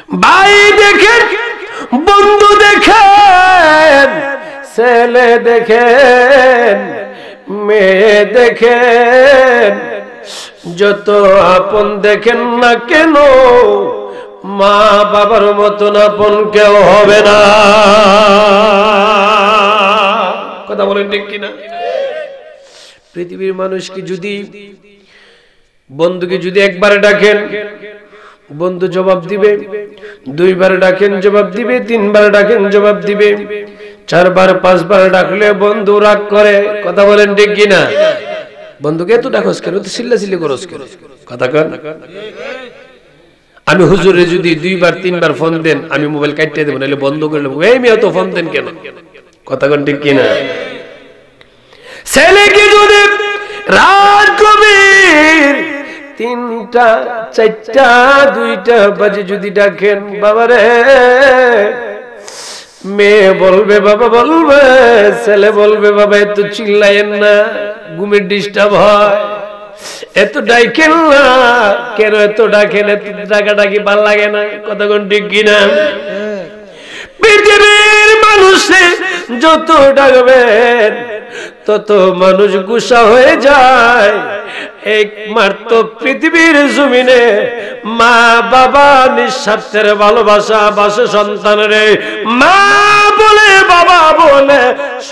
ভাই দেখেন, বন্ধু দেখেন, ছেলে দেখেন, মেয়ে দেখেন, যত আপন দেখেন না কেন মা বাবার মতন আপন কেউ হবে না। কথা বলেন ঠিক কিনা? পৃথিবীর মানুষকে যদি, বন্ধুকে যদি একবারে ডাকেন বন্ধু জবাব দিবে, দুইবার ডাকেন জবাব দিবে, তিনবার ডাকেন জবাব দিবে, চারবার পাঁচবার ডাকলে বন্ধু রাগ করে। কথা বলেন ঠিক কিনা? বন্ধুকে এত ডাকস কেন, তো চিল্লাচিল্লি করস কেন? কথা কন। আমি হুজুরে যদি দুইবার তিনবার ফোন দেন আমি মোবাইল কাটতে দেব, নাহলে বন্ধ করে দেব। এই মেয়ে তো ফোন দেন কেন? কথা কন ঠিক কিনা? ছেলেকে যদি রাত গভীর 3টা 4টা 2টা বাজে যদি ডাকেন বাবারে, মেয়ে বলবে বাবা বলবে, ছেলে বলবে বাবা এত চিল্লায়েন না, ঘুমের ডিস্টার্ব হয়, এত ডাকেন না কেন, এত ডাকেন, এত ডাকাডাকি ভাল লাগে না। কথা কোন ঠিক কিনা? পৃথিবীর মানুষে যত ডাকবেন তত মানুষ গুসা হয়ে যায়। একমাত্র পৃথিবীর জমিনে মা বাবা নিঃস্বার্থের ভালোবাসা বাসে সন্তানরে, মা বলে বাবা বলে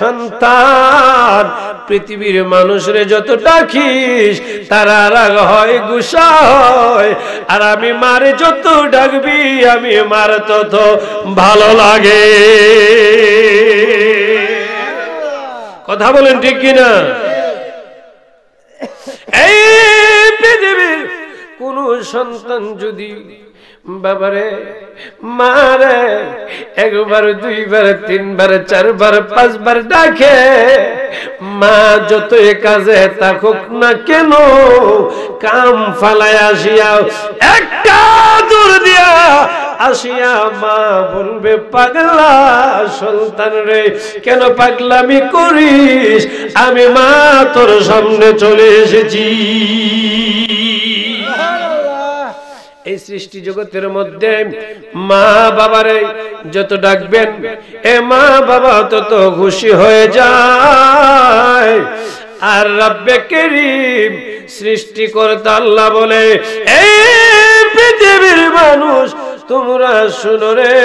সন্তান। পৃথিবীর মানুষরে যত ডাকিস তারা রাগ হয়, গুসা হয়, আর আমি মারে যত ডাকবি আমি মার তত ভালো লাগে। কথা বলেন ঠিক কিনা? এই পৃথিবীর কোন সন্তান যদি বাবারে মারে একবার দুইবার তিনবার চারবার পাঁচবার ডাকে, মা যতই কাজে থাকুক না কেন কাম ফালায় আসিয়া একটা দূর দিয়া আসিয়া মা বলবে পাগলা সন্তান রে কেন পাগলামি করিস, আমি মা তোর সামনে চলে এসেছি। এই সৃষ্টি জগতের মধ্যে মা বাবারে যত ডাকবেন এ মা বাবা তত খুশি হয়ে যায়। আর রব্বে করিম সৃষ্টিকর্তা আল্লাহ বলে, এই পৃথিবীর মানুষ তোমরা শুনো রে,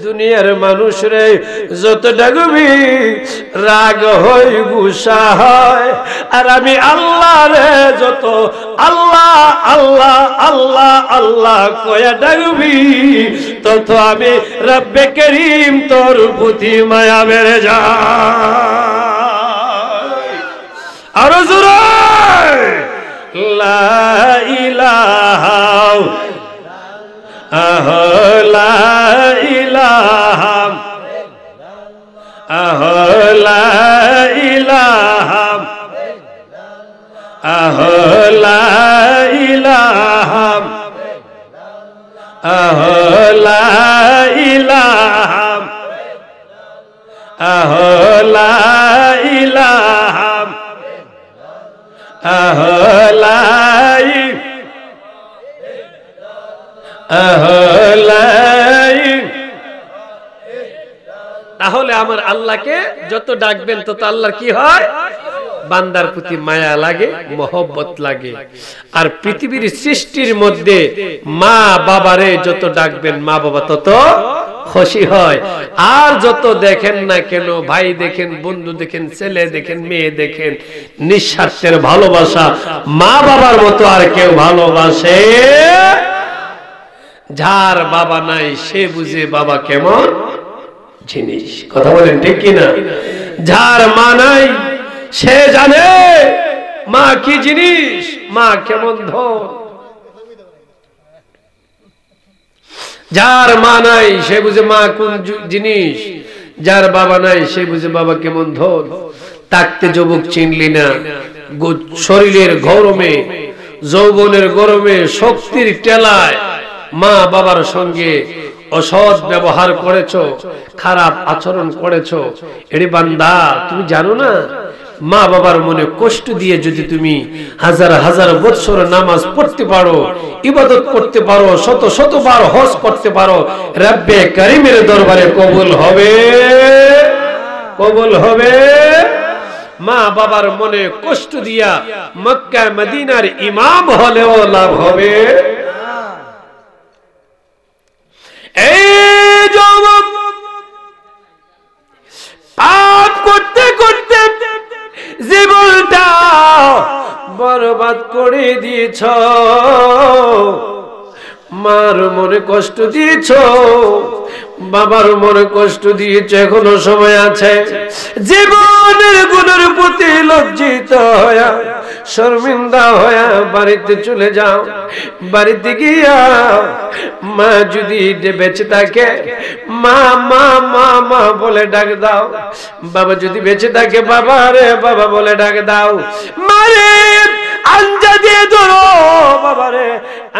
দুনিয়ার মানুষ রে যত ডাকবি রাগ হয় গুসা হয়, আর আমি আল্লাহ রে যত আল্লাহ আল্লাহ আল্লাহ আল্লাহ কয়া ডাকবি তত আমি রব্বে করিম তোর প্রতি মায়া বেড়ে যায়। আরো জোরে লা ইলাহা লা ইলাহা লা ইলাহা লা ইলাহা লা ইলাহা লা ইলাহা তাহলে আমার আল্লাহকে যত ডাকবেন তত আল্লাহর কি হয়? বান্দার প্রতি মায়া লাগে, মহব্বত লাগে। আর পৃথিবীর সৃষ্টির মধ্যে মা বাবারে যত ডাকবেন মা বাবা তত খুশি হয়। আর যত দেখেন না কেন, ভাই দেখেন, বন্ধু দেখেন, ছেলে দেখেন, মেয়ে দেখেন, নিঃস্বার্থের ভালোবাসা মা বাবার মতো আর কেউ ভালোবাসে। যার বাবা নাই সে বুঝে বাবা কেমন জিনিস। কথা বলেন ঠিক কিনা? যার মা নাই সে জানে মা কি জিনিস, মা কেমন ধন। যার মা নাই সে বুঝে মা কোন জিনিস, যার বাবা নাই সে বুঝে বাবা কেমন ধন। তাকতে যুবক চিনলি না, শরীরের গরমে যৌবনের গরমে শক্তির টেলায় মা বাবার সঙ্গে অসৎ ব্যবহার করেছো, খারাপ আচরণ করেছো। এরে বান্দা তুমি জানো না মা বাবার মনে কষ্ট দিয়ে যদি তুমি হাজার হাজার বছর নামাজ পড়তে পারো, ইবাদত করতে পারো, শত শতবার হজ করতে পারো, রব্বে কারীমের দরবারে কবুল হবে, কবুল হবে। মা বাবার মনে কষ্ট দিয়া মক্কা মদিনার ইমাম হলেও লাভ হবে। এই যুবক পাপ করতে করতে জীবনটা বরবাদ করে দিয়েছ, মার মনে কষ্ট দিয়েছ, বাবার মনে কষ্ট দিয়েছ, এখনো সময় আছে। জীবনের গুণের প্রতি লজ্জিত হয়া শর্মিন্দা হয়া বাড়িতে চলে যাও। বাড়িতে গিয়া মা যদি বেঁচে থাকে মা মা মা মা বলে ডাক দাও, বাবা যদি বেঁচে থাকে বাবা রে বাবা বলে ডাক দাও। মারে আঞ্জা দিয়ে ধরো, বাবা রে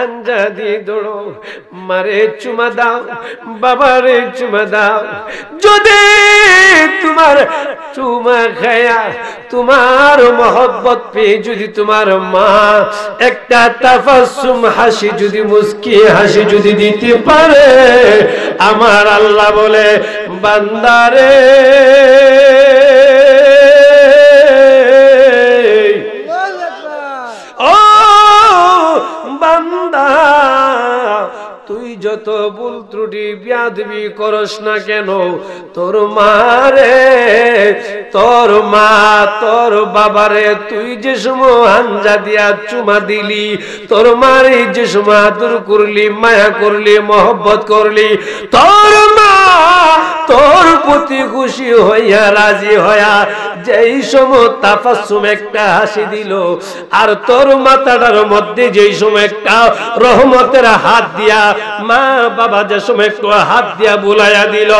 আঞ্জা দিয়ে ধরো, মারে চুমা দাও, বাবা রে চুমা দাও। যদি তোমার চুমা খায়া তোমার মহব্বত পেয়ে যদি তোমার মা একটা তাফাসসুম হাসি যদি মুস্কি হাসি যদি দিতে পারে, আমার আল্লাহ বলে বান্দারে ও বান্দা, তুই যত ভুল ত্রুটি বেয়াদবি করস না কেন, তোর মারে তোর মা তোর বাবারে তুই যে সময় আঞ্জা দিয়া চুমা দিলি, তোর মারে যে সময় আদর করলি, মায়া করলি, মহব্বত করলি, তোর মা তোর প্রতি খুশি হইয়া রাজি হইয়া যেই সময় তাফাসসুম একটা হাসি দিল, আর তোর মাথাটার মধ্যে যেই সময় একটা রহমতের হাত দিয়া মা বাবা যে সময় একটু হাত দিয়া বুলাইয়া দিল,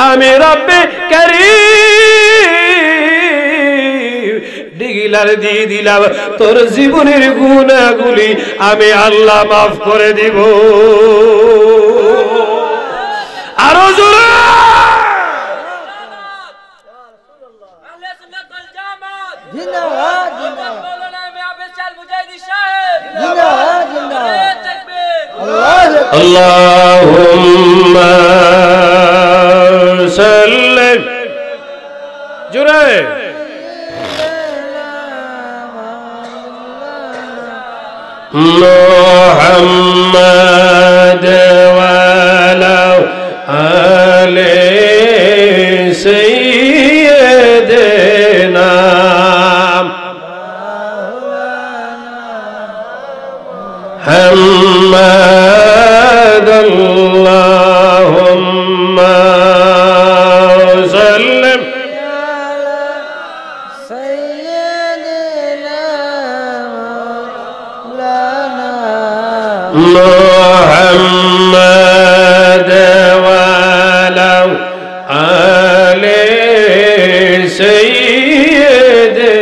আমি রব্বে কারীম ডিগিলার দিয়ে দিলাম, তোর জীবনের গুনাহগুলি আমি আল্লাহ মাফ করে দিব। আরো জোরে আল্লাহুম্মা সাল্লি জোরে মুহাম্মাদ ওয়া আলা আলি সাইয়্যিদিনা محمد اللهم سلم على سيدنا مولانا محمد وعلى آل سيدنا।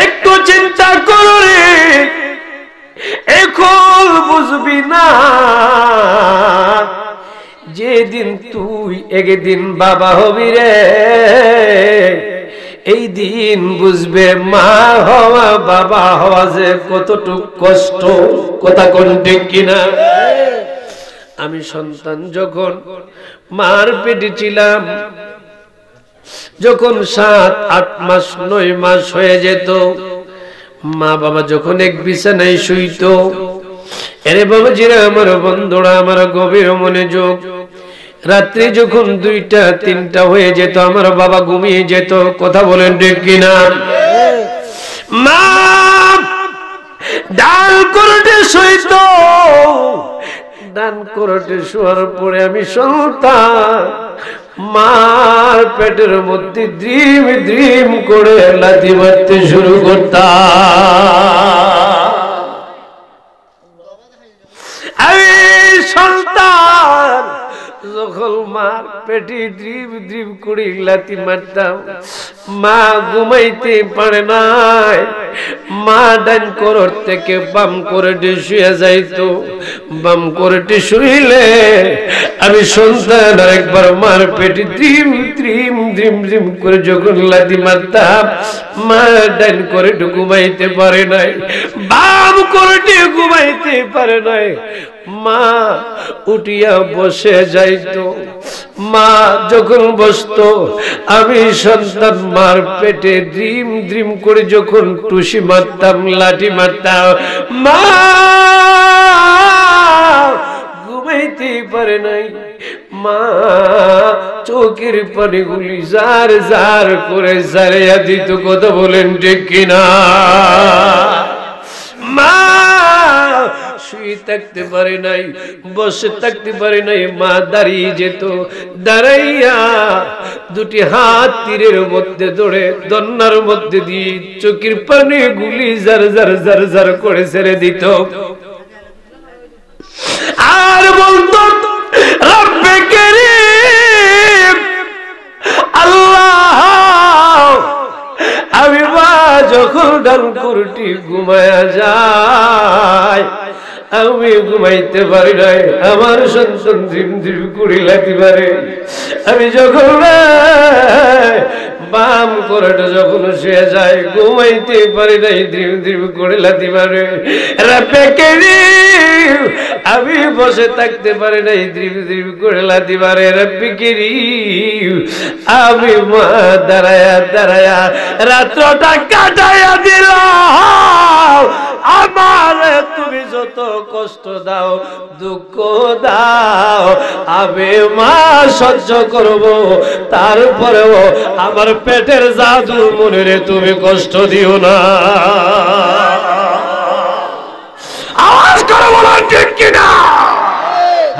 একটু চিন্তা করো রে, এখন বুঝবি না যেদিন তুই একদিন বাবা হবি রে, এই দিন বুঝবে মা হওয়া বাবা হওয়া যে কতটুক কষ্ট, কথা কোন ঠিক কিনা। আমি সন্তান যখন মার পেটে ছিলাম, যখন 7-8 মাস 9 মাস হয়ে যেত, মা বাবা যখন এক বিছানায় শুইত, এরে বাবাজিরা আমার বন্ধুরা আমার গভীর মনোযোগ, রাত্রি যখন 2টা 3টা হয়ে যেত আমার বাবা ঘুমিয়ে যেত, কথা বলেন ঠিক কিনা। মা ডাল করতে শুইত, ডান করতে শোয়ার পরে আমি সন্তান মার পেটের মধ্যে দ্রিম দ্রিম করে লাথি মারতে শুরু করতাম। আমি সন্তান যখন মা মার পেটে দ্রিব দ্রিব করে লাথি মারতাম। মা ঘুমাইতে পারে নাই, মা ডান করর থেকে বাম করে শুয়ে যাইতো। বাম করে শুইলে আমি সন্তান আরেকবার মার পেটে দ্রিম দ্রিম দ্রিম দ্রিম করে যখন লাথি মারতাম, মা ডান করে ঘুমাইতে পারে নাই, বাম করে ঘুমাইতে পারে নাই। মা উঠিয়া বসে যাইতো। মা যখন বসতো, আমি সন্তান মার পেটে দ্রিম দ্রিম করে যখন টুসি মারতাম, লাঠি মারতাম, মা ঘুমাইতে পারে নাই। মা চোখের পানিগুলি জার জার করে সারিয়া দিত। কথা বলেন ঠিক কিনা? মা শুয়ে থাকতে পারে নাই, বসে থাকতে পারে নাই, মা দাঁড়িয়ে যেত। দাঁড়াইয়া দুটি হাত তীরের মধ্যে ধরে দন্নার মধ্যে দিয়ে চোখের পানি গুলি জার জার জার জার করে ছেড়ে দিত। আর বলতো, রব্বে কারীম, আল্লাহ, আমি মা যখন ডান করটি ঘুমায়া যায়, আমি ঘুমাইতে পারি নাই, আমার সন্তান ধ্রিম ধ্রিম করে লাথি মারে। আমি যখন বাম করাটা যখন শুয়ে যায়, ঘুমাইতে পারি নাই, ধ্রিম ধ্রিম করে লাথি মারে। রব্বে কারীম, আমি বসে থাকতে পারি নাই, ধ্রিম ধ্রিম করে লাথি মারে। রব্বে কারীম, আমি মা দাঁড়ায়া দাঁড়ায়া রাত্রটা কাটাইয়া দিলাম। আমার তুমি যত কষ্ট দাও, দুঃখ দাও, আমি মা সহ্য করব, তারপরেও আমার পেটের জাদু মনে রে তুমি কষ্ট দিও না। আওয়াজ করে বলুন ঠিক কিনা?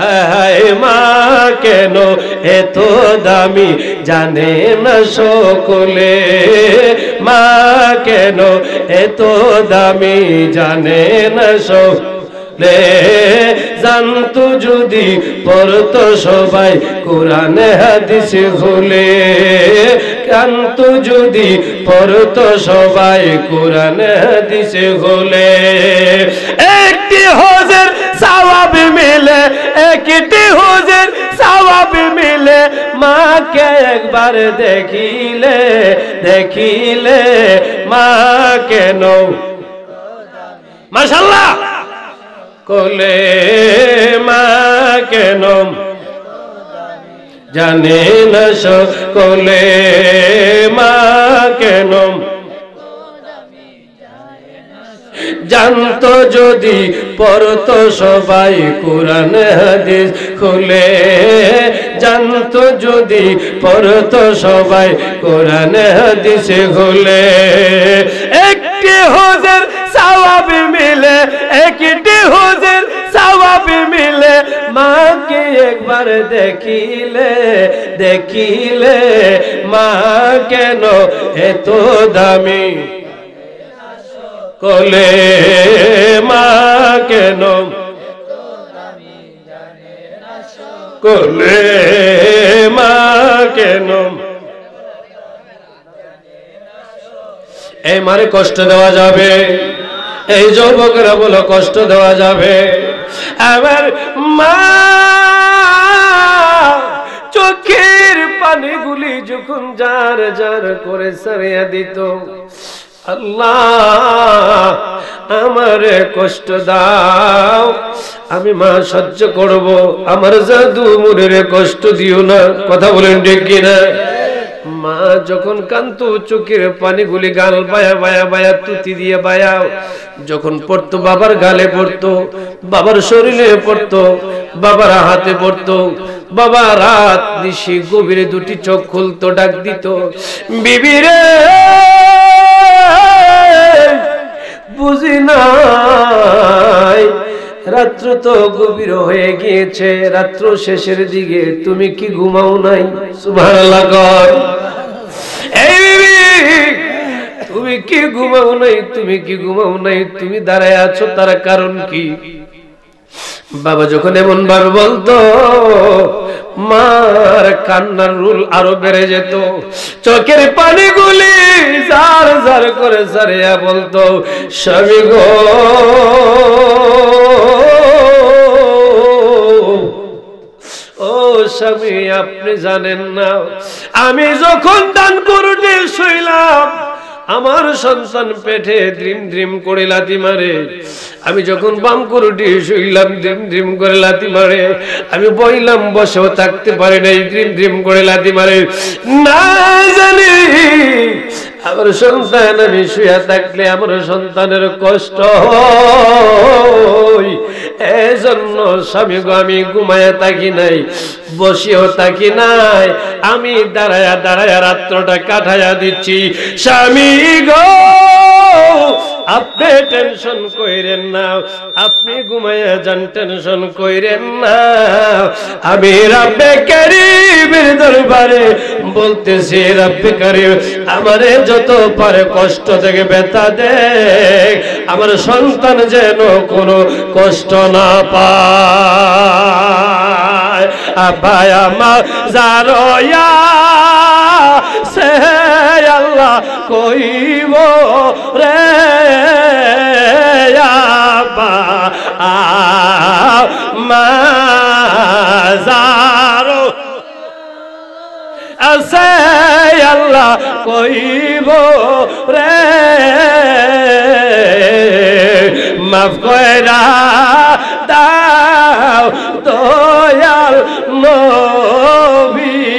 হায় মা কেন এত দামি জানে না সকলে, মা কেন এত দামি জানে না সকলে। জানতো যদি পড়তো সবাই কোরআন হাদিস ভুলে, জানতো যদি পড়তো সবাই কোরআন হাদিস ভুলে। একটি হজের সওয়াব মিলে, একটি হজের সওয়াব মিলে, মাকে একবার দেখিলে দেখিলে, মা কেন মাশাআল্লাহ কোলে, মা কেন জানে না সকলে, মা কেন জানতো যদি পড়তো সবাই কোরআন হাদিস খুলে, জানতো যদি পড়তো সবাই কোরআন হাদিস খুলে। একটি হজের সওয়াব মিলে, একটি হজের সওয়াব মিলে, মাকে একবার দেখিলে দেখিলে, মা কেন এত দামি কোলে, মা কেন কোলে, মা কেন। এই মারে কষ্ট দেওয়া যাবে? এই যুবকরা বলো কষ্ট দেওয়া যাবে? আমার মা চোখের পানিগুলি যখন জার জার করে সারিয়া দিত, আল্লাহ আমারে কষ্ট দাও, আমি মা সহ্য করব, আমার জাদু মুরে কষ্ট দিও না। কথা বলেন ঠিক কিনা? মা যখন কান্ত চোখের পানিগুলি গাল বায়া বায়া বায়া তুতি দিয়ে বায়াও যখন পড়তো, বাবার গালে পড়তো, বাবার শরীরে পড়তো, বাবার হাতে পড়তো, বাবা রাত নিশি গভীরে দুটি চোখ খুলতো, ডাক দিত, বিবিরে বুঝি নাই রাত্র তো গভীর হয়ে গিয়েছে, রাত্র শেষের দিকে, তুমি কি ঘুমাও নাই? সুবহানাল্লাহ কর। এই বিবি তুমি কি ঘুমাও নাই? তুমি কি ঘুমাও নাই? তুমি দাঁড়ায় আছো, তার কারণ কি? বাবা যখন এমন ভাবে বলতো, মার কান্নার রুল আরো বেড়ে যেত, চোখের পানিগুলি জার জার করে সারিয়া বলতো, স্বামী গো, ও স্বামী, আপনি জানেন না আমি যখন দান করতে শুইলাম আমার সন্তান পেটে দ্রিম দ্রিম করে লাথি মারে, আমি যখন বাম করুটি শুইলাম দ্রিম দ্রিম করে লাথি মারে, আমি বইলাম বসেও থাকতে পারি নাই, দ্রিম দ্রিম করে লাথি মারে। না জানি আমার সন্তান, আমি শুয়ে থাকলে আমার সন্তানের কষ্ট হয়, এজন্য স্বামী গো আমি ঘুমায়া থাকি নাই, বসেও থাকি নাই, আমি দাঁড়ায়া দাঁড়ায়া রাত্রটা কাটাইয়া দিচ্ছি। স্বামী গো, আপনি টেনশন কইরেন না, আপনি ঘুমাইয়া যান, টেনশন কইরেন না, আমি রব্বে কারীমের দরবারে বলতেছি, রব্বে কারীম আমারে যত পারে কষ্ট থেকে ব্যথা দেখ, আমার সন্তান যেন কোনো কষ্ট না পায়। আব্বায় আমার জারয়া সে আল্লাহ কইব রে আব্বা মাজারো আছে আল্লাহ কইব রে, মাফ কইরা দাও দয়াল নবীর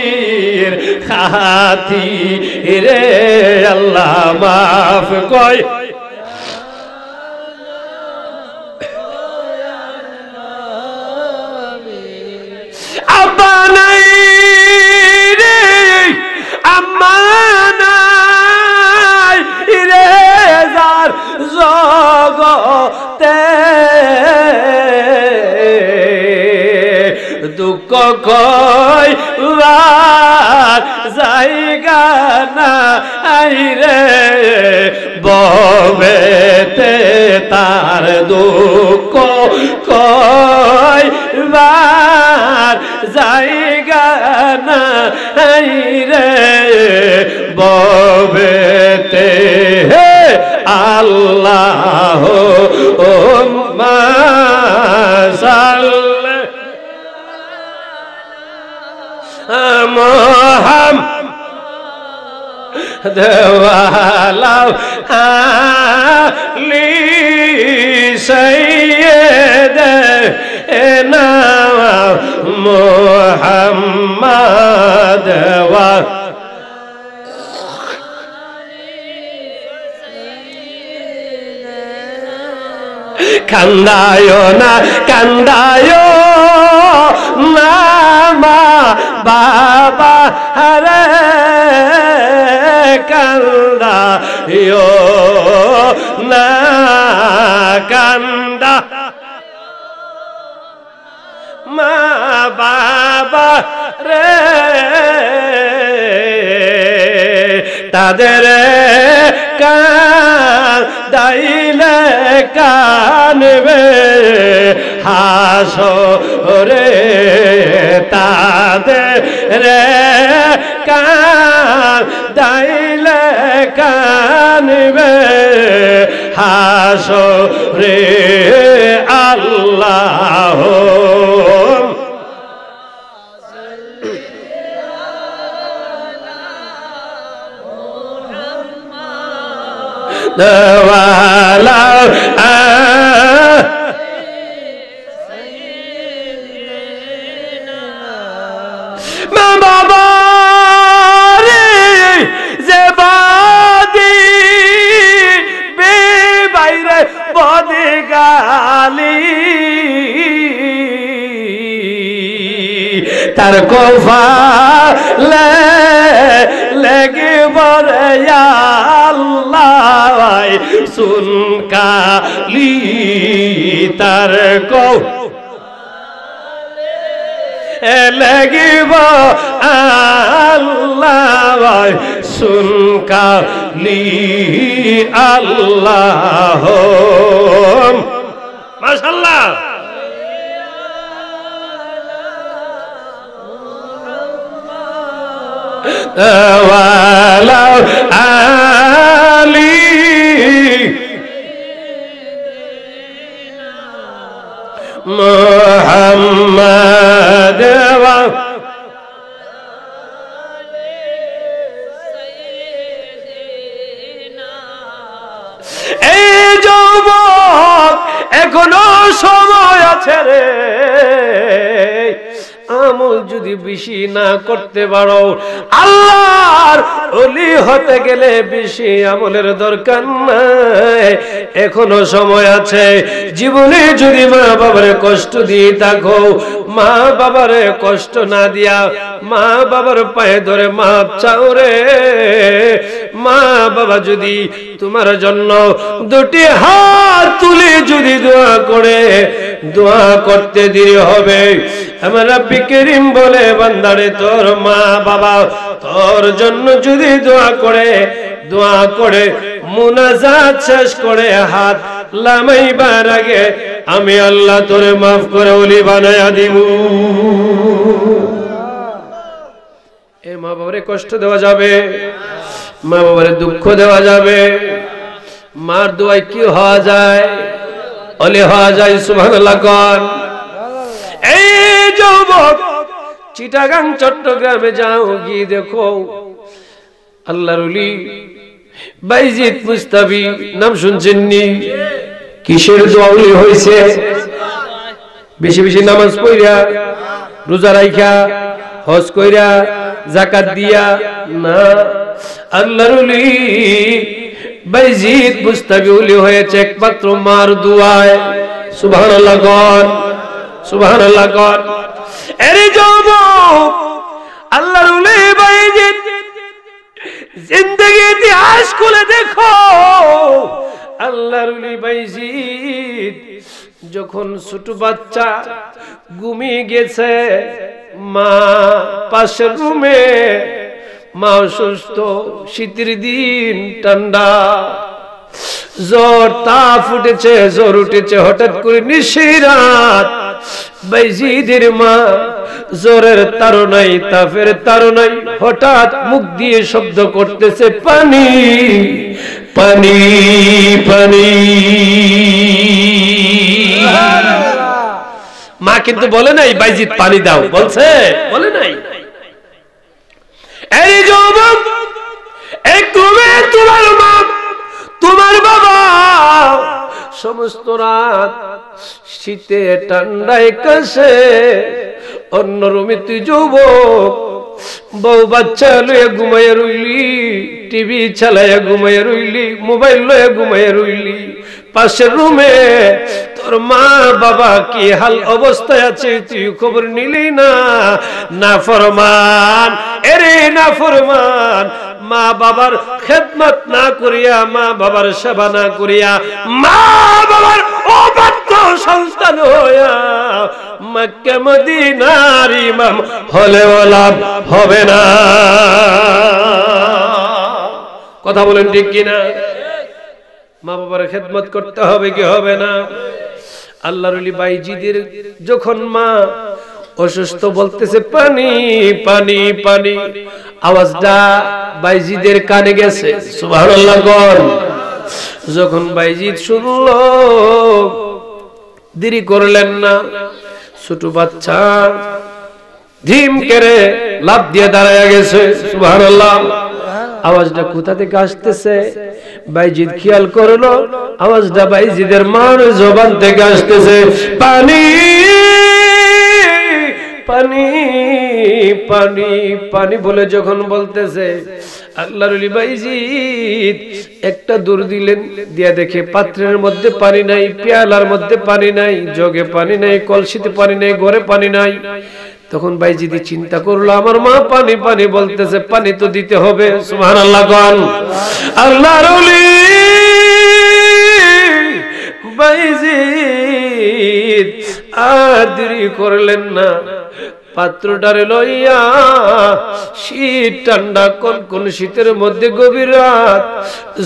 খাতিরে আল্লাহ মাফ কই। আব্বা নাই রে, আম্মা নাই রে, যার জগতে দুঃখ কইবার জায়গা নাই রে, ববেতে তার দুঃখ কইবার জায়গা নাই রে, ববেতে আল্লাহ মুহাম্মদ ওয়ালা আলি সাইয়্যিদিনা মুহাম্মদ ওয়া কান্দায়ো না, কান্দায়ো না মা বাবা রে, কান্দায়ো না, কান্দা মা বাবা রে, তাদের কান্দাইলে কানবে হাসরে, তাদের কান্দাইলে কানবে হাসরে আল্লাহ ওয়ালা মা বাবা রে, যে বাদি বে বাইরে বদে গালি, তার কফালে লেগে বরে আল্লাহ সুন কালি, তার লাগিব আল্লাহ সুন কালি আল্লাহ। মাশাআল্লাহ। ওয়ালা আলি মুহাম্মাদ এখনো সময় আছে রে, আমল যদি বেশি না করতে পারো, আল্লাহর ওলি হতে গেলে বেশি আমলের দরকার নাই, এখনো সময় আছে। জীবনে যদি মা বাবারে কষ্ট দিয়ে থাকো, মা বাবারে কষ্ট না দিয়া মা বাবার পায়ে ধরে মাপ চাও রে। মা বাবা যদি তোমার জন্য দুটি হাত তুলে যদি দোয়া করে, দোয়া করতে দেরি হবে। আমার রব্বি করিম বলে, বান্দারে তোর মা বাবা তোর জন্য যদি দোয়া করে মুনাজাত শেষ করে হাত লামাইবার আগে আমি আল্লাহ তোরে মাফ করে ওলি বানায়া দিব। এ মা বাবারে কষ্ট দেওয়া যাবে, মা বাবারে দুঃখ দেওয়া যাবে? মার দোয়ায় কি হওয়া যায়? ওলি হওয়া যায়। সুবহানাল্লাহ কোন। এই যুবক চিটাগাং চট্টগ্রামে যাও, গিয়ে দেখো আল্লাহর ওলি বাইজিদ মুস্তাফি, নাম শুনছেননি? কিসের দোয়া ওলি হয়েছে? বেশি বেশি নামাজ পড়িয়া, রোজা রাইখা, হজ কইরা, যাকাত দিয়া না। আল্লাহর ওলি বাইজিদ মুস্তাফি ওলি হয়েছে একমাত্র মার দোয়ায়। সুবহানাল্লাহ কোন, সুবহানাল্লাহ কোন। আরে যুবক, আল্লাহর ওলি বাইজিদ জিন্দেগি ইতিহাস খুলে দেখো। আল্লাহর ওলি বাইজিদ যখন ছোট বাচ্চা ঘুমিয়ে গেছে, মা পাশের রুমে, মা অসুস্থ, শীতের দিন, ঠান্ডা, জ্বর, তাপ উঠেছে, জ্বর উঠেছে। হঠাৎ করে নিশিরাত বাইজিদের মা জ্বরের তাড়নায়, তাপের তাড়নায় হঠাৎ মুখ দিয়ে শব্দ করতেছে, পানি পানি পানি। মা কিন্তু বলে নাই বাইজিদ পানি দাও, বলছে? বলে নাই। এই যুবক, একটু তোমার মা, তোমার বাবা সমস্ত রাত শীতে ঠান্ডায় কাশে, অন্য রুমে তুই যুবক বউ বাচ্চা লয়ে ঘুমাইয়া রইলি, টিভি চালাইয়া ঘুমাইয়া রইলি, মোবাইল লয়ে ঘুমাইয়া রইলি। পাশের রুমে তোর মা বাবা কি হাল অবস্থায় আছে তুই খবর নিলি না। নাফরমান, এরে নাফরমান, মা বাবার খেদমত না করিয়া, মা বাবার সেবা না করিয়া, মা বাবার অবাধ্য সন্তান হইয়া মক্কা মদিনার ইমাম হলেও লাভ হবে না। কথা বলেন ঠিক কিনা? মা বাবার খেদমত করতে হবে কি হবে না? আল্লাহর ওলি বাইজিদের যখন মা অসুস্থ, বলতেছে পানি পানি পানি, আওয়াজটা বাইজিদের কানে গেছে। সুবহানাল্লাহ কোন। যখন বাইজিদ শুনলো, দেরি করলেন না, ছোট বাচ্চা ধিম করে লাফ দিয়ে দাঁড়ায় গেছে। সুবহানাল্লাহ। আওয়াজটা কোথা থেকে আসতেছে বাইজিদ খেয়াল করলো, আওয়াজটা বাইজিদের মার জবান থেকে আসতেছে, পানি পানি পানি পানি বলে যখন বলতেছে, আল্লাহর ওলি বাইজিদ একটা দূর দিলেন, দিয়া দেখে পাত্রের মধ্যে পানি নাই, পেয়ালার মধ্যে পানি নাই, জগে পানি নাই, কলসিতে পানি নাই, ঘরে পানি নাই। তখন বাইজিদ চিন্তা করলো, আমার মা পানি পানি বলতেছে, পানি তো দিতে হবে। সুবহানাল্লাহ কোন। আল্লাহর ওলি বাইজিদ আর দেরি করলেন না, পাত্রটারে লইয়া শীত ঠান্ডা কোন শীতের মধ্যে গভীর রাত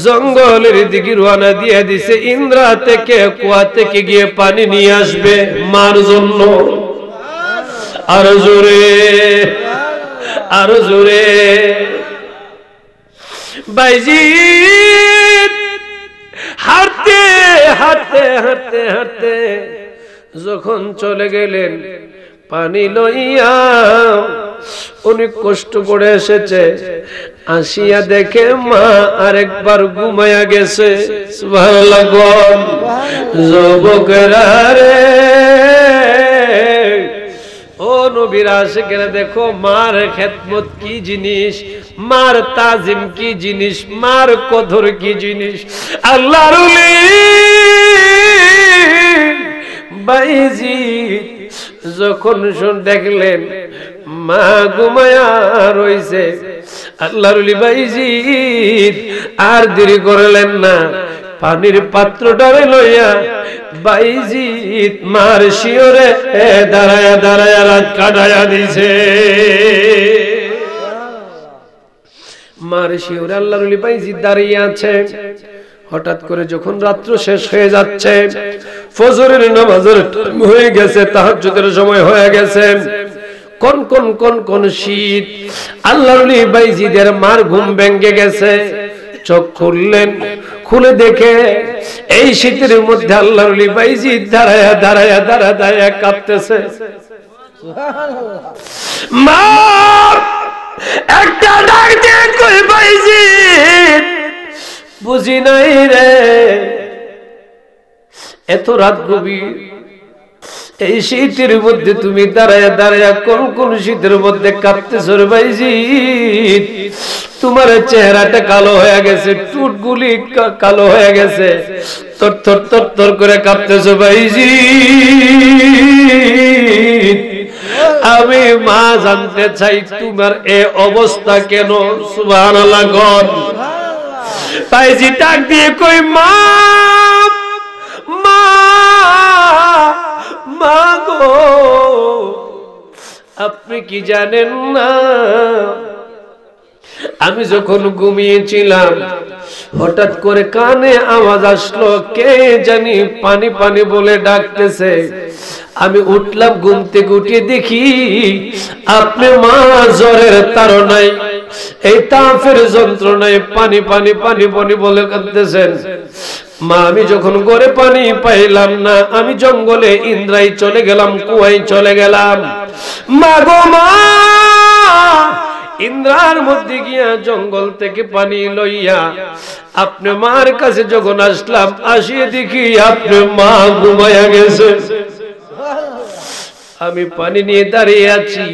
জঙ্গলের দিকে রওনা দিয়ে দিছে। ইন্দ্রা থেকে, কুয়া থেকে গিয়ে পানি নিয়ে আসবে মার জন্য। আর জোরে আরো জোরে। বাইজিদ হাঁটতে হাঁটতে হাঁটতে হাঁটতে যখন চলে গেলেন পানি লইয়া, অনেক কষ্ট করে এসেছে, আসিয়া দেখে মা আরেকবার ঘুমায়া গেছে। সুবহানাল্লাহ। যুবকেরা রে, ও নবীর আশিকেরা, দেখো মার খেদমত কি জিনিস, মার তাজিম কি জিনিস, মার কদর কি জিনিস। আল্লাহর ওলি বাইজিদ যখন দেখলেন মা ঘুমায়া রইছে, আল্লাহর ওলি বাইজিদ আর দেরি করলেন না, পানির পাত্রটারে লইয়া বাইজিদ মার শিওরে দাঁড়ায়া দাঁড়ায়া রাত কাটায়া দিছে। মার শিওরে আল্লাহর ওলি বাইজিদ দাঁড়িয়ে আছে। হঠাৎ করে যখন রাত্র শেষ হয়ে যাচ্ছে, ফজরের নামাজের টাইম হয়ে গেছে, তাহাজ্জুদের সময় হয়ে গেছে, কোন কোন কোন কোন শীত, আল্লাহর ওলি বাইজিদের মার ঘুম ভেঙে গেছে। চোখ খুললেন, খুলে দেখে এই শীতের মধ্যে আল্লাহর ওলি বাইজিদ দাঁড়ায়া দাঁড়ায়া দাঁড়ায়া দাঁড়ায়া কাঁপতেছে। মা একটা ডাক দিয়ে কই, বাইজিদ বুঝি নাই রে, এত রাত গভীর, এই শীতের মধ্যে তুমি দাঁড়ায়া দাঁড়ায়া কোন কোন শীতের মধ্যে কাঁপতেছ রে বাইজিদ? তোমার চেহারাটা কালো হয়ে গেছে, টুটগুলি কালো হয়ে গেছে, তর তর তর তর করে কাঁপতেছ বাইজিদ। আমি মা জানতে চাই তোমার এ অবস্থা কেন? সুবহানাল্লাহ। বাইজিদ ডাক দিয়ে কই, মা মা মা গো, আপনি কি জানেন না, আমি যখন ঘুমিয়েছিলাম হঠাৎ করে কানে আওয়াজ আসলো, কে জানি পানি পানি বলে ডাকতেছে। আমি উঠলাম, ঘুম থেকে উঠে দেখি আপনি মা জ্বরের তাড়নায়, এই তাপের যন্ত্রণায় পানি পানি পানি পানি বলে কাঁদতেছেন। মা আমি যখন ঘরে পানি পাইলাম না, আমি জঙ্গলে ইন্দ্রাই চলে গেলাম, কুয়ায় চলে গেলাম। মা গো মা, ইন্দ্রার মধ্যে গিয়া জঙ্গল থেকে পানি লইয়া আপনি মার কাছে যখন আসলাম, আসিয়ে দেখি আপনি মা ঘুমায়া গেছে। আমি পানি নিয়ে দাঁড়িয়ে আছি।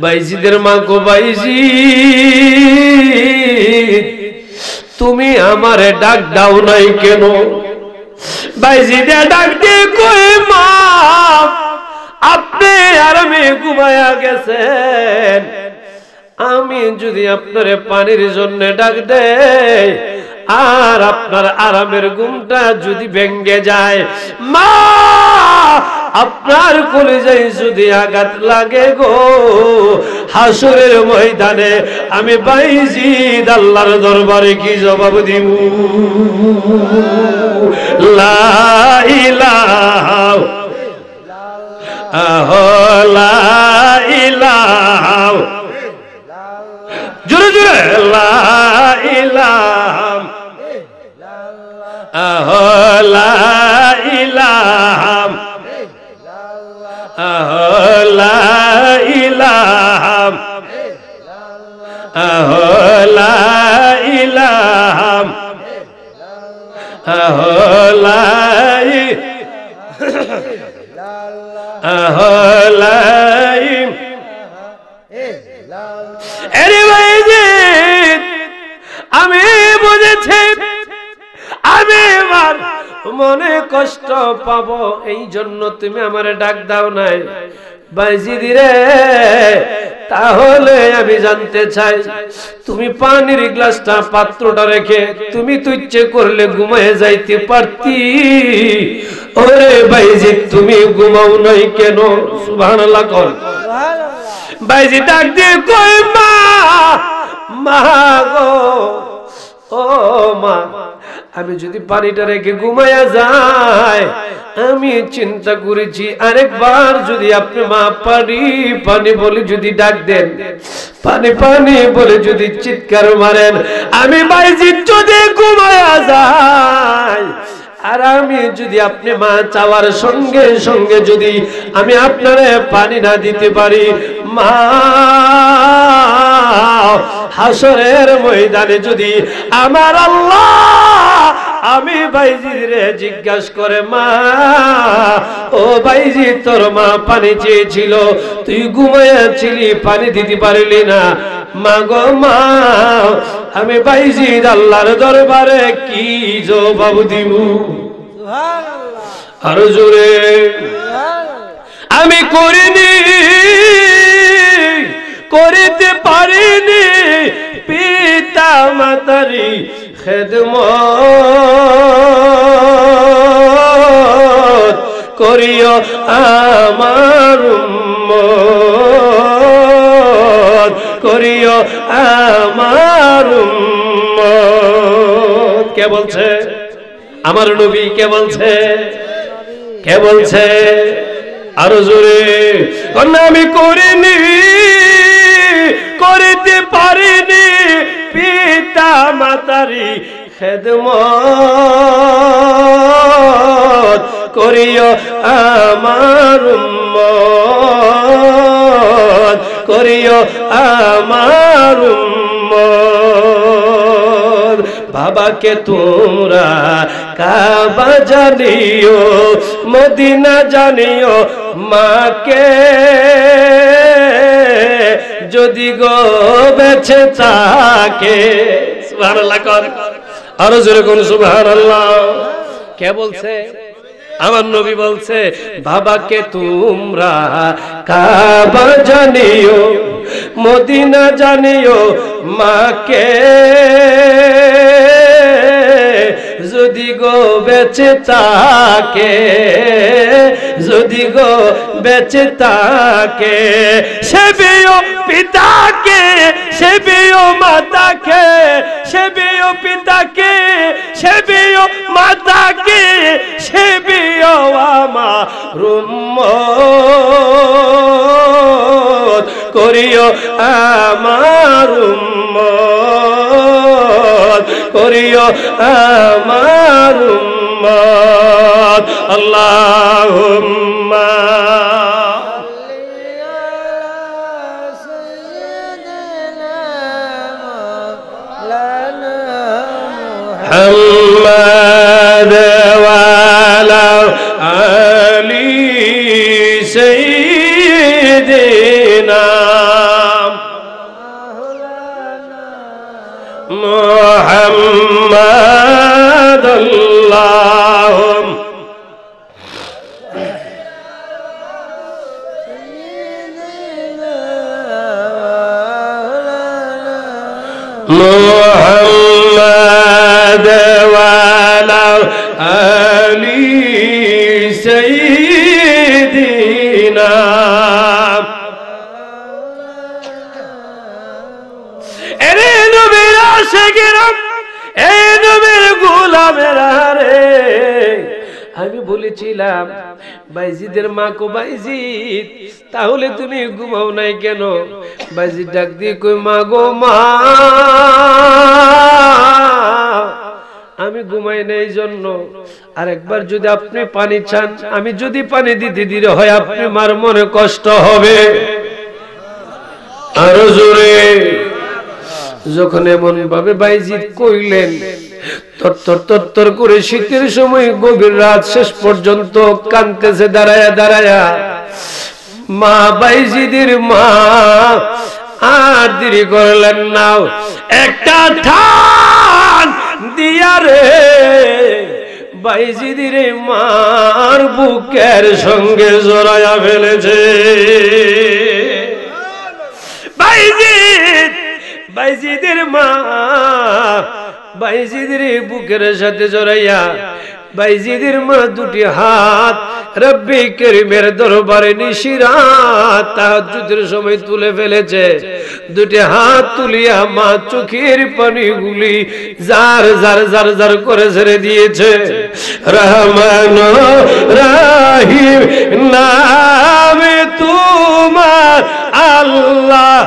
বাইজিদের মা গো বাইজিদ, তুমি আমারে ডাক দাও নাই কেন? বাইজিদে ডাক দিয়ে কই, মা আপনি আরামে ঘুমায়া গেছেন, আমি যদি আপনারে পানির জন্য ডাক দেই আর আপনার আরামের ঘুমটা যদি ভেঙে যায়, মা আপনার কলিজায় যদি আঘাত লাগে গো, হাসরের ময়দানে আমি বাইজিদ আল্লাহর দরবারে কি জবাব দিব? লা ইলাহা লা ইলাহা, জোরে জোরে, লা ইলাহা লা ইলাহা লা ইলাহা লা ইলাহা লা আমি বুঝেছি আমি আমার মনে কষ্ট পাবো, এই জন্য তুমি আমারে ডাক দাও নাই। বাইজিদ রে, তাহলে আমি জানতে চাই, তুমি পানির গ্লাসটা পাত্রটা রেখে তুমি তো ইচ্ছে করলে ঘুমায় যাইতে পারতি, ওরে বাইজিদ তুমি ঘুমাও নাই কেন? সুবহানাল্লাহ। কর বাইজিদ ডাক দিয়ে কই, মা মা গো, ও মা আমি যদি পানিটা রেখে ঘুমায়া যাই, আমি চিন্তা করেছি আরেকবার যদি আপনি মা পানি পানি বলে যদি ডাক দেন, পানি পানি বলে যদি চিৎকার মারেন, আমি বাইজিৎ যদি ঘুমায়া যাই, আর আমি যদি আপনি মা চাওয়ার সঙ্গে সঙ্গে যদি আমি আপনারে পানি না দিতে পারি, মা হাসরের ময়দানে যদি আমার আল্লাহ আমি বাইজিরে জিজ্ঞাসা করে, মা ও বাইজি তোর মা পানি চেয়েছিল, তুই ঘুমাইয়াছিলি, পানি দিতে পারলি না, মা গো মা, আমি বাইজি আল্লাহর দরবারে কি জবাব দিব? আর জোরে আমি করিনি, করিতে পারিনি পিতা মাতারি খেদমত, করিও আমার উম্মত, করিও আমার উম্মত। কে বলছে? আমার নবী। কে বলছে? কে বলছে? আরো জোরে কন্যা, আমি করিনি, করিতে পারিনি পিতা মাতারি খেদমত, করিও আমার উম্মত, করিও আমার উম্মত। বাবাকে তোমরা কাবা জানিও, মদিনা জানিও, মাকে যদি গো বেঁচে থাকে। সুবহানাল্লাহ কর, আরো জোরে কোন সুবহানাল্লাহ। কে বলছে? আমার নবী বলছে, বাবাকে তোমরা কাবা জানিও, মদিনা জানিও, মাকে যদি গো বেঁচে থাকে, যদি গো বেঁচে থাকে, সেবিও পিতাকে, সেবিও মাতাকে, সেবিও পিতাকে, সেবিও মাতাকে, সেবিও আমার উম্মত, করিও আমার উম্মত, করিও আমার উম্মত। আল্লাহুম্মা মুহাম্মাদ ওয়া আলা আলি সাইয়্যিদিনা মুহাম্মাদ। আল্লাহুম্মা মুহাম্মাদ ওয়া আলা আলি সাইয়্যিদিনা। এরে নবীর আশিকেরা, এই নবীর গোলামেরা রে, আমি বলেছিলাম বাইজিদের মা কো বাইজিদ, তাহলে তুমি ঘুমাও নাই কেন? বাইজিদ ডাক দিয়ে কই, মা গো মা, আমি ঘুমাই নাই জন্য আরেকবার যদি আপনি পানি চান, আমি যদি পানি দিতে দিতে হয় আপনি মার মনে কষ্ট হবে। আরো জোরে। যখন এমন ভাবে বাইজিদ কইলেন, তত্তর তত্তর করে শীতের সময় গভীর রাত শেষ পর্যন্ত কাঁদতেছে দাঁড়ায়া দাঁড়ায়া। মা বাইজিদের মা আর দেরি করলেন না, একটা টান দিয়া রে বাইজিদের মার বুকের সঙ্গে জড়ায়া ফেলেছে। বাইজিদ, বাইজিদের মা বাইজিদের বুকের সাথে জড়াইয়া বাইজিদের মা দুটি হাত রব্বি করিমের দরবারে নিশিরাত তাহাজ্জুদের সময় তুলে ফেলেছে। দুটি হাত তুলিয়া মা চোখের পানিগুলি জার জার জার জার করে ছেড়ে দিয়েছে। রহমান রাহিম নামে তোমার আল্লাহ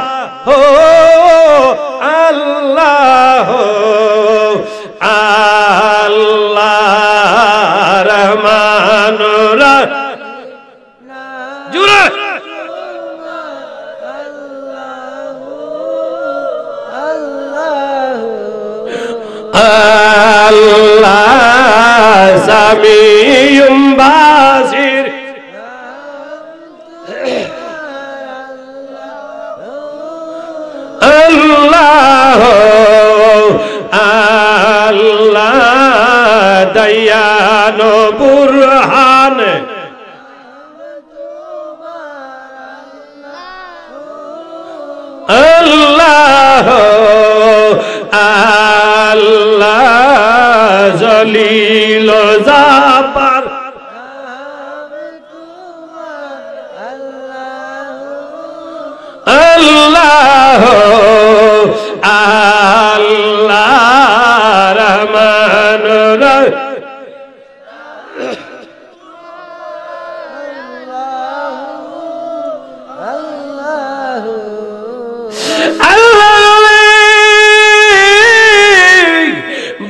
হো আল্লাহ আল্লাহ রহমান জুড়ে আল্লাহ সামিউম বাসির আল্লাহ আল্লাহ দয়ান বুরহান আল্লাহ আল্লাহ জলিল জাপার আল্লাহ আল্লাহ রহমান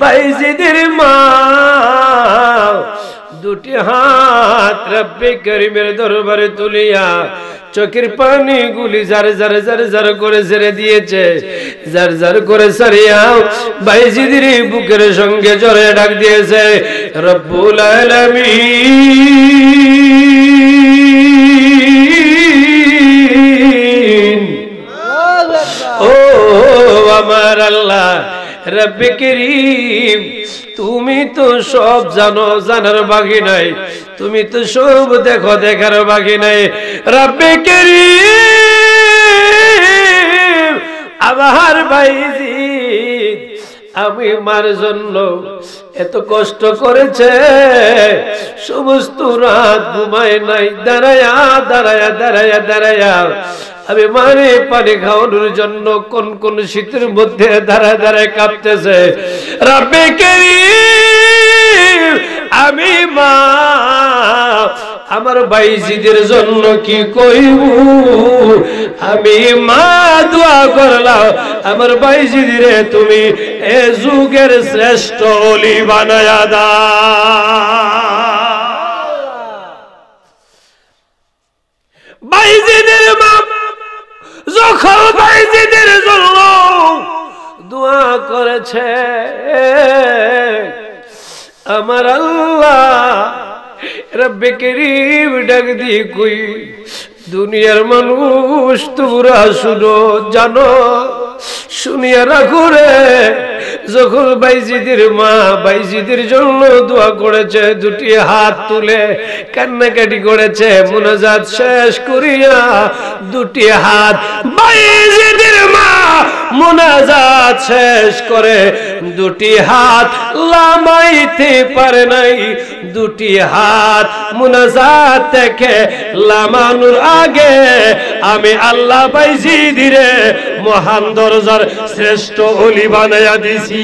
বাইজিদের মা দুটি হাত রব্বে করিমের দরবারে তুলিয়া চোখের পানি গুলি জার জার জার জার করে ছেড়ে দিয়েছে। জার জার করে সারিয়াও বাইজিদের বুকের সঙ্গে জোরে ডাক দিয়েছে রব্বুল আলামিন ও আমার আল্লাহ রব্বে করিম তুমি তো সব জানো, জানার বাকি নাই। তুমি তো সব দেখো, দেখার বাকি নাই। রব্বে করিম আমার বাইজিদ আমি মার জন্য এত কষ্ট করেছে, সমস্ত রাত ঘুমায় নাই, দাঁড়ায়া দাঁড়ায়া দাঁড়ায়া দাঁড়ায়া আমি মারে পানি খাওয়ানোর জন্য কোন কোন শীতের মধ্যে দাঁড়ায় দাঁড়ায় কাঁপতেছে। রব্বে করিম আমি মা আমার বাইজিদের জন্য কি কইব? আমি মা দোয়া করলাম আমার বাইজিদের তুমি এ যুগের শ্রেষ্ঠ ওলি বানায়া দাও। বাইজিদের মা যখন বাইজিদের জন্য দোয়া করেছে আমার আল্লাহ রব্বে করিম ডাক দিয়ে কই দুনিয়ার মানুষ তোমরা শুনো জানো শুনিয়া রাখো রে, যখন বাইজিদের মা বাইজিদের জন্য দোয়া করেছে দুটি হাত তুলে কান্নাকাটি করেছে, মুনাজাত শেষ করিয়া দুটি হাত বাইজিদের মা মুনাজাত শেষ করে দুটি হাত লামাইতে পারে নাই। দুটি হাত মুনাজাত থেকে লামানোর আগে আমি আল্লাহ বাইজিদিরে মহান দরজার শ্রেষ্ঠ ওলি বানায়া দিছি।